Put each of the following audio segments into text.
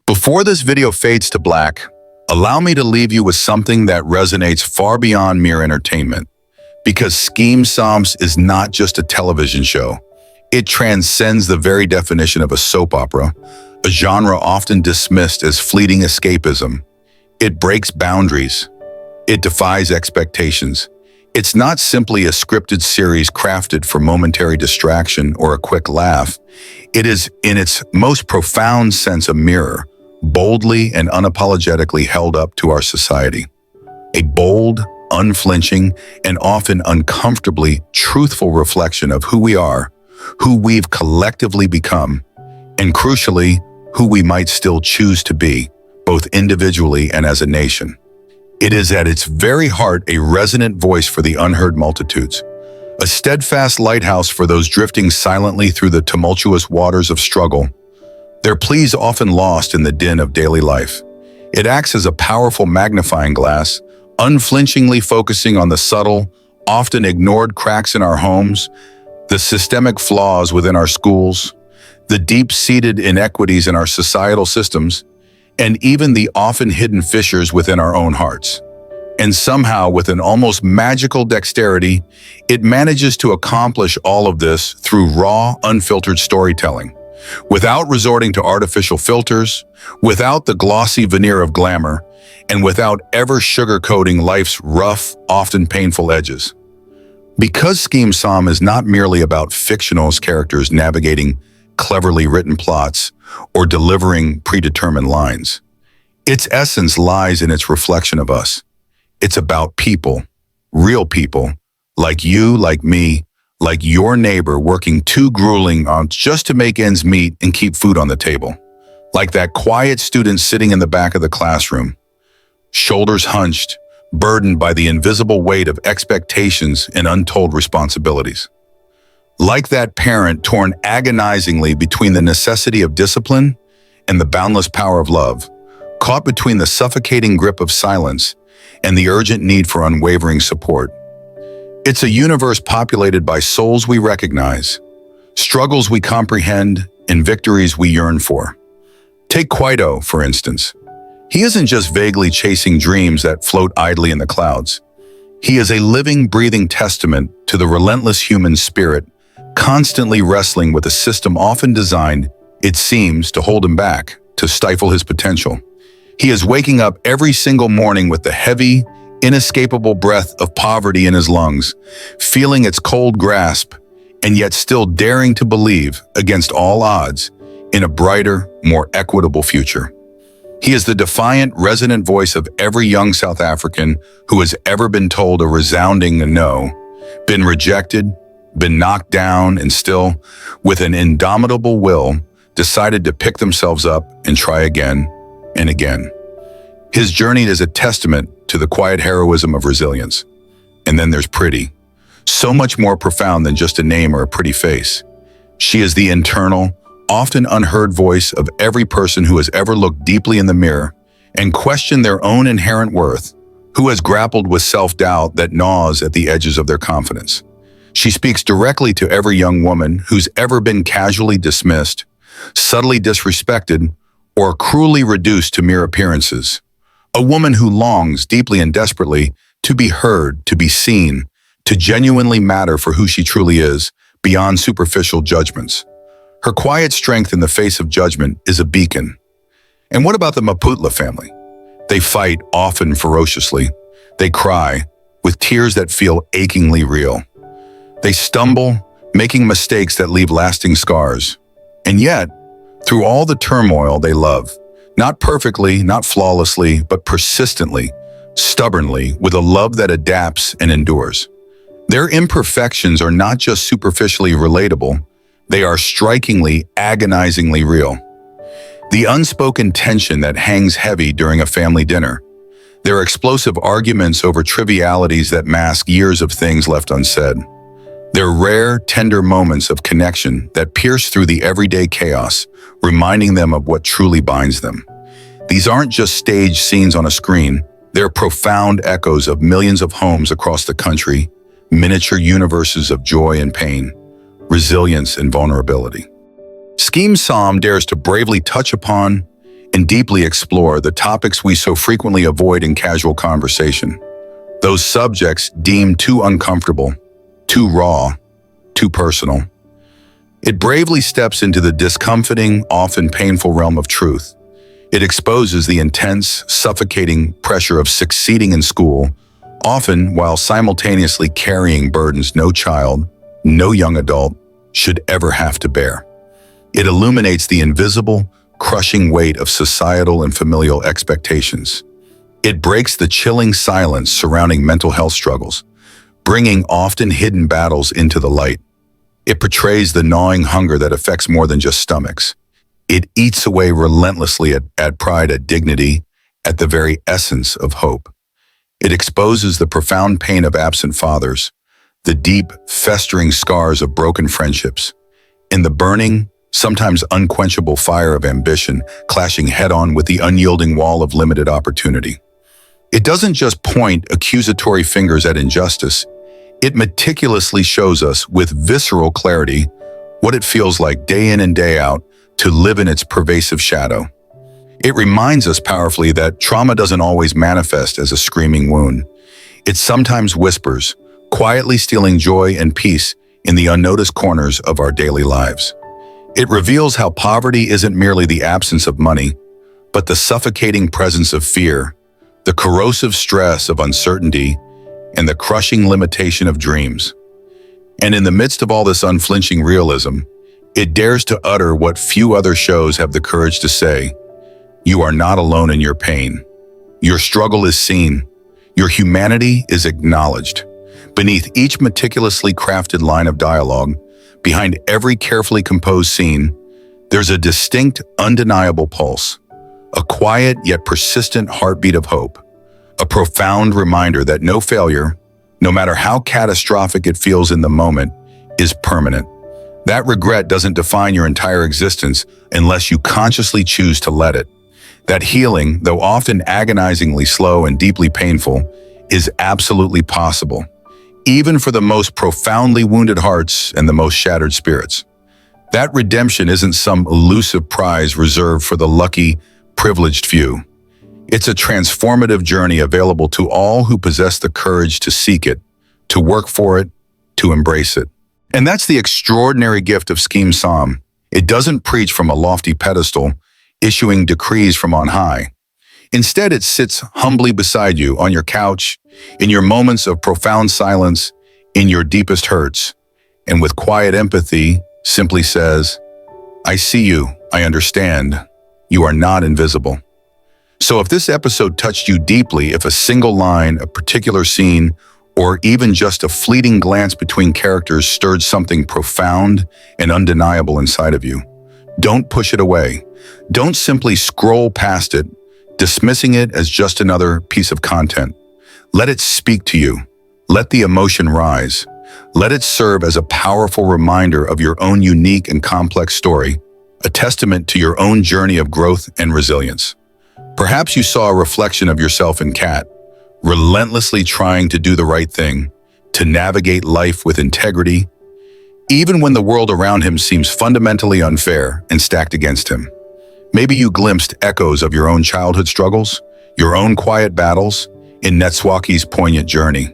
Before this video fades to black, allow me to leave you with something that resonates far beyond mere entertainment. Because Skeem Saam is not just a television show. It transcends the very definition of a soap opera, a genre often dismissed as fleeting escapism. It breaks boundaries. It defies expectations. It's not simply a scripted series crafted for momentary distraction or a quick laugh. It is, in its most profound sense, a mirror, boldly and unapologetically held up to our society. A bold, unflinching, and often uncomfortably truthful reflection of who we are, who we've collectively become, and crucially, who we might still choose to be, both individually and as a nation. It is at its very heart a resonant voice for the unheard multitudes, a steadfast lighthouse for those drifting silently through the tumultuous waters of struggle, their pleas often lost in the din of daily life. It acts as a powerful magnifying glass, unflinchingly focusing on the subtle, often ignored cracks in our homes, the systemic flaws within our schools, the deep-seated inequities in our societal systems, and even the often hidden fissures within our own hearts. And somehow, with an almost magical dexterity, it manages to accomplish all of this through raw, unfiltered storytelling, without resorting to artificial filters, without the glossy veneer of glamour, and without ever sugarcoating life's rough, often painful edges. Because Skeem Saam is not merely about fictional characters navigating cleverly written plots or delivering predetermined lines, its essence lies in its reflection of us. It's about people, real people, like you, like me, like your neighbor working too grueling on just to make ends meet and keep food on the table. Like that quiet student sitting in the back of the classroom, shoulders hunched, burdened by the invisible weight of expectations and untold responsibilities. Like that parent torn agonizingly between the necessity of discipline and the boundless power of love, caught between the suffocating grip of silence and the urgent need for unwavering support. It's a universe populated by souls we recognize, struggles we comprehend, and victories we yearn for. Take Quaido, for instance. He isn't just vaguely chasing dreams that float idly in the clouds. He is a living, breathing testament to the relentless human spirit, constantly wrestling with a system often designed, it seems, to hold him back, to stifle his potential. He is waking up every single morning with the heavy, inescapable breath of poverty in his lungs, feeling its cold grasp, and yet still daring to believe, against all odds, in a brighter, more equitable future. He is the defiant, resonant voice of every young South African who has ever been told a resounding no, been rejected, been knocked down, and still, with an indomitable will, decided to pick themselves up and try again and again. His journey is a testament to the quiet heroism of resilience. And then there's Pretty, so much more profound than just a name or a pretty face. She is the internal, often unheard voice of every person who has ever looked deeply in the mirror and questioned their own inherent worth, who has grappled with self-doubt that gnaws at the edges of their confidence. She speaks directly to every young woman who's ever been casually dismissed, subtly disrespected, or cruelly reduced to mere appearances. A woman who longs deeply and desperately to be heard, to be seen, to genuinely matter for who she truly is, beyond superficial judgments. Her quiet strength in the face of judgment is a beacon. And what about the Maputla family? They fight, often ferociously. They cry, with tears that feel achingly real. They stumble, making mistakes that leave lasting scars. And yet, through all the turmoil, they love. Not perfectly, not flawlessly, but persistently, stubbornly, with a love that adapts and endures. Their imperfections are not just superficially relatable, they are strikingly, agonizingly real. The unspoken tension that hangs heavy during a family dinner, their explosive arguments over trivialities that mask years of things left unsaid, their rare, tender moments of connection that pierce through the everyday chaos, reminding them of what truly binds them. These aren't just staged scenes on a screen, they're profound echoes of millions of homes across the country, miniature universes of joy and pain, resilience and vulnerability. Skeem Saam dares to bravely touch upon, and deeply explore the topics we so frequently avoid in casual conversation. Those subjects deemed too uncomfortable, too raw, too personal. It bravely steps into the discomforting, often painful realm of truth. It exposes the intense, suffocating pressure of succeeding in school, often while simultaneously carrying burdens no child, no young adult should ever have to bear. It illuminates the invisible, crushing weight of societal and familial expectations. It breaks the chilling silence surrounding mental health struggles, bringing often hidden battles into the light. It portrays the gnawing hunger that affects more than just stomachs. It eats away relentlessly at pride, at dignity, at the very essence of hope. It exposes the profound pain of absent fathers, the deep, festering scars of broken friendships, and the burning, sometimes unquenchable fire of ambition clashing head-on with the unyielding wall of limited opportunity. It doesn't just point accusatory fingers at injustice, it meticulously shows us with visceral clarity what it feels like day in and day out to live in its pervasive shadow. It reminds us powerfully that trauma doesn't always manifest as a screaming wound. It sometimes whispers, quietly stealing joy and peace in the unnoticed corners of our daily lives. It reveals how poverty isn't merely the absence of money, but the suffocating presence of fear, the corrosive stress of uncertainty, and the crushing limitation of dreams. And in the midst of all this unflinching realism, it dares to utter what few other shows have the courage to say: you are not alone in your pain. Your struggle is seen. Your humanity is acknowledged. Beneath each meticulously crafted line of dialogue, behind every carefully composed scene, there's a distinct, undeniable pulse, a quiet yet persistent heartbeat of hope, a profound reminder that no failure, no matter how catastrophic it feels in the moment, is permanent. That regret doesn't define your entire existence unless you consciously choose to let it. That healing, though often agonizingly slow and deeply painful, is absolutely possible, even for the most profoundly wounded hearts and the most shattered spirits. That redemption isn't some elusive prize reserved for the lucky, privileged few. It's a transformative journey available to all who possess the courage to seek it, to work for it, to embrace it. And that's the extraordinary gift of Skeem Saam. It doesn't preach from a lofty pedestal, issuing decrees from on high. Instead, it sits humbly beside you on your couch, in your moments of profound silence, in your deepest hurts, and with quiet empathy, simply says, I see you, I understand, you are not invisible. So if this episode touched you deeply, if a single line, a particular scene, or even just a fleeting glance between characters stirred something profound and undeniable inside of you, don't push it away. Don't simply scroll past it, dismissing it as just another piece of content. Let it speak to you. Let the emotion rise. Let it serve as a powerful reminder of your own unique and complex story, a testament to your own journey of growth and resilience. Perhaps you saw a reflection of yourself in Kat, relentlessly trying to do the right thing, to navigate life with integrity, even when the world around him seems fundamentally unfair and stacked against him. Maybe you glimpsed echoes of your own childhood struggles, your own quiet battles, in Netswaki's poignant journey.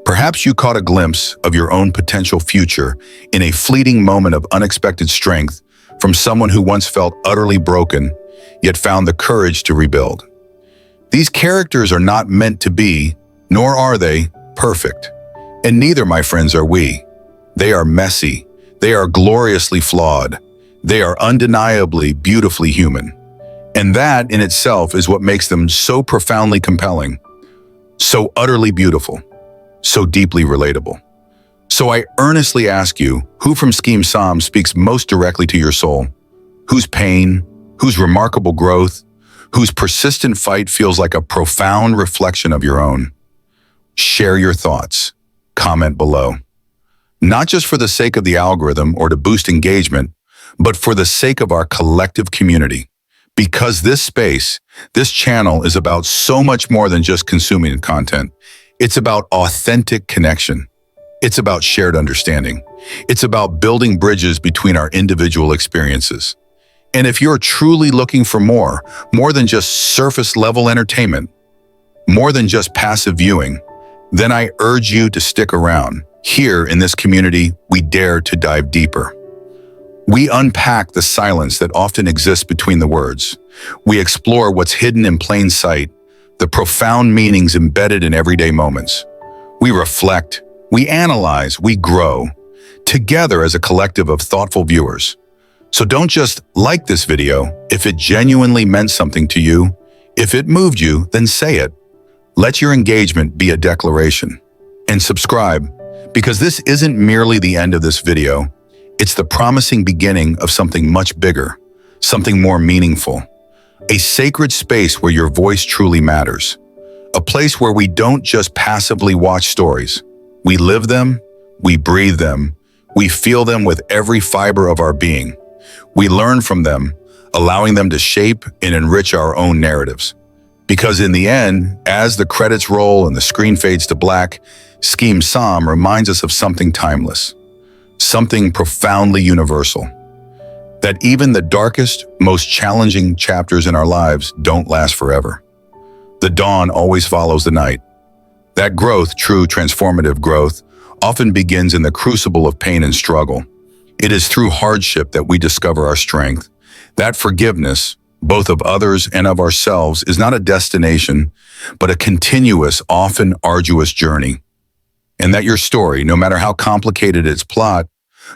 Perhaps you caught a glimpse of your own potential future in a fleeting moment of unexpected strength from someone who once felt utterly broken, yet found the courage to rebuild. These characters are not meant to be, nor are they, perfect. And neither, my friends, are we. They are messy. They are gloriously flawed. They are undeniably, beautifully human. And that in itself is what makes them so profoundly compelling, so utterly beautiful, so deeply relatable. So I earnestly ask you, who from Skeem Saam speaks most directly to your soul? Whose pain, whose remarkable growth, whose persistent fight feels like a profound reflection of your own? Share your thoughts. Comment below. Not just for the sake of the algorithm or to boost engagement, but for the sake of our collective community. Because this space, this channel is about so much more than just consuming content. It's about authentic connection. It's about shared understanding. It's about building bridges between our individual experiences. And if you're truly looking for more than just surface-level entertainment, more than just passive viewing, then I urge you to stick around. Here in this community, we dare to dive deeper. We unpack the silence that often exists between the words. We explore what's hidden in plain sight, the profound meanings embedded in everyday moments. We reflect, we analyze, we grow, together as a collective of thoughtful viewers. So don't just like this video. If it genuinely meant something to you, if it moved you, then say it. Let your engagement be a declaration. And subscribe, because this isn't merely the end of this video. It's the promising beginning of something much bigger, something more meaningful. A sacred space where your voice truly matters. A place where we don't just passively watch stories. We live them, we breathe them, we feel them with every fiber of our being. We learn from them, allowing them to shape and enrich our own narratives. Because in the end, as the credits roll and the screen fades to black, Skeem Saam reminds us of something timeless, something profoundly universal. That even the darkest, most challenging chapters in our lives don't last forever. The dawn always follows the night. That growth, true transformative growth, often begins in the crucible of pain and struggle. It is through hardship that we discover our strength. That forgiveness, both of others and of ourselves, is not a destination, but a continuous, often arduous journey. And that your story, no matter how complicated its plot,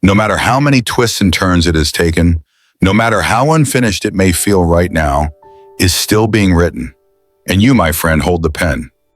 no matter how many twists and turns it has taken, no matter how unfinished it may feel right now, is still being written. And you, my friend, hold the pen.